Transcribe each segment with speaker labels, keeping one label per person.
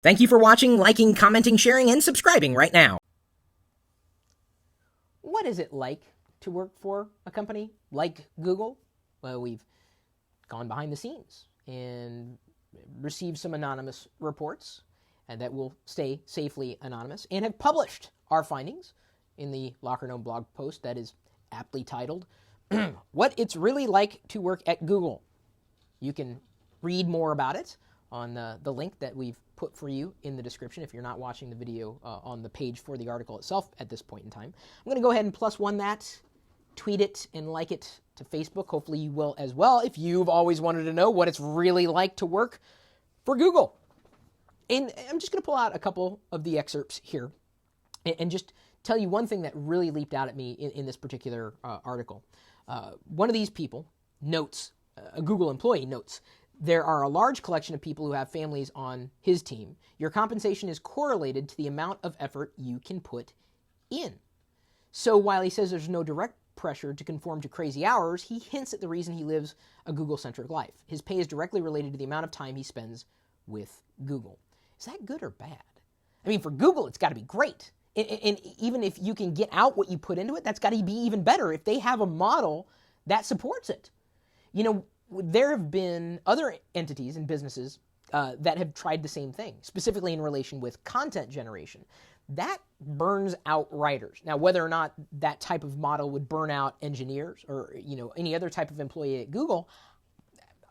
Speaker 1: Thank you for watching, liking, commenting, sharing, and subscribing right now.
Speaker 2: What is it like to work for a company like Google? Well, we've gone behind the scenes and received some anonymous reports, and that will stay safely anonymous, and have published our findings in the Locker Gnome blog post that is aptly titled, What It's Really Like to Work at Google. You can read more about it on the link that we've put for you in the description if you're not watching the video on the page for the article itself at this point in time. I'm going to go ahead and +1 that, tweet it, and like it to Facebook. Hopefully you will as well if you've always wanted to know what it's really like to work for Google. And I'm just going to pull out a couple of the excerpts here and just tell you one thing that really leaped out at me in this particular article. One of these people notes, a Google employee notes, there are a large collection of people who have families on his team. Your compensation is correlated to the amount of effort you can put in. So while he says there's no direct pressure to conform to crazy hours, he hints at the reason he lives a Google-centric life. His pay is directly related to the amount of time he spends with Google. Is that good or bad? I mean, for Google, it's got to be great. And even if you can get out what you put into it, that's got to be even better if they have a model that supports it. You know, there have been other entities and businesses that have tried the same thing, specifically in relation with content generation. That burns out writers. Now, whether or not that type of model would burn out engineers or, any other type of employee at Google,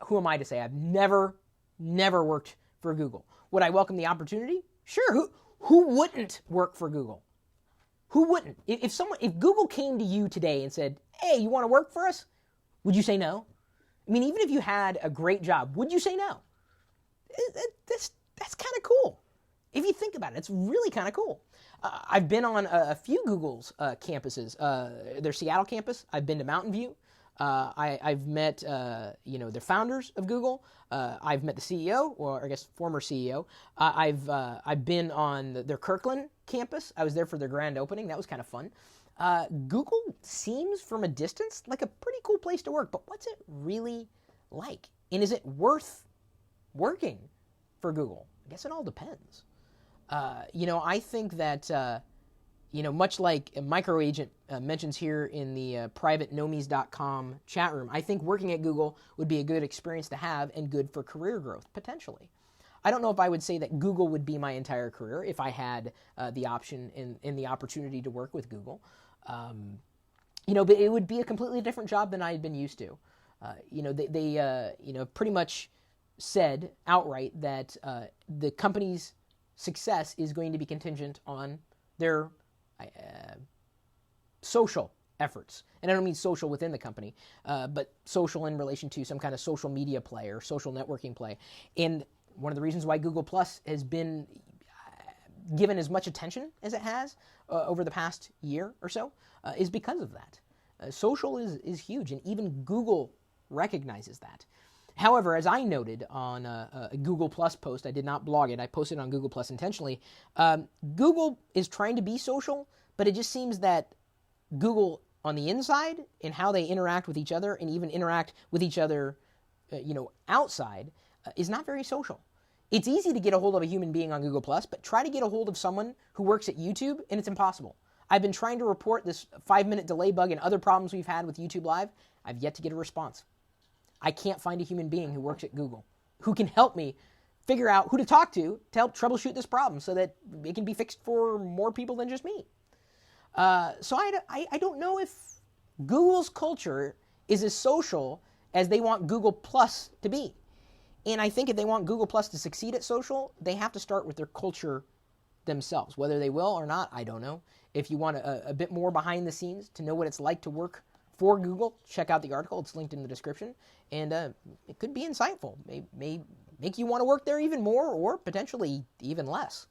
Speaker 2: who am I to say? I've never worked for Google. Would I welcome the opportunity? Sure. Who wouldn't work for Google? Who wouldn't? If Google came to you today and said, "Hey, you want to work for us?" Would you say no? I mean, even if you had a great job, would you say no? That's kind of cool. If you think about it, it's really kind of cool. I've been on a few Google's campuses. Their Seattle campus. I've been to Mountain View. I've met, the founders of Google. I've met the CEO, or I guess former CEO. I've been on their Kirkland campus. I was there for their grand opening. That was kind of fun. Google seems from a distance like a pretty cool place to work, but what's it really like? And is it worth working for Google? I guess it all depends. I think that, much like MicroAgent mentions here in the private nomies.com chat room, I think working at Google would be a good experience to have and good for career growth, potentially. I don't know if I would say that Google would be my entire career if I had the option and the opportunity to work with Google. But it would be a completely different job than I had been used to. They pretty much said outright that the company's success is going to be contingent on their social efforts. And I don't mean social within the company, but social in relation to some kind of social media play or social networking play. And one of the reasons why Google Plus has been given as much attention as it has over the past year or so is because of that. Social is huge, and even Google recognizes that. However, as I noted on a Google Plus post, I did not blog it, I posted on Google Plus intentionally, Google is trying to be social, but it just seems that Google on the inside and how they interact with each other and even interact with each other, outside, is not very social. It's easy to get a hold of a human being on Google Plus, but try to get a hold of someone who works at YouTube, and it's impossible. I've been trying to report this 5-minute delay bug and other problems we've had with YouTube Live. I've yet to get a response. I can't find a human being who works at Google who can help me figure out who to talk to help troubleshoot this problem so that it can be fixed for more people than just me. So I don't know if Google's culture is as social as they want Google Plus to be. And I think if they want Google Plus to succeed at social, they have to start with their culture themselves. Whether they will or not, I don't know. If you want a bit more behind the scenes to know what it's like to work for Google, check out the article. It's linked in the description. And it could be insightful. May make you want to work there even more or potentially even less.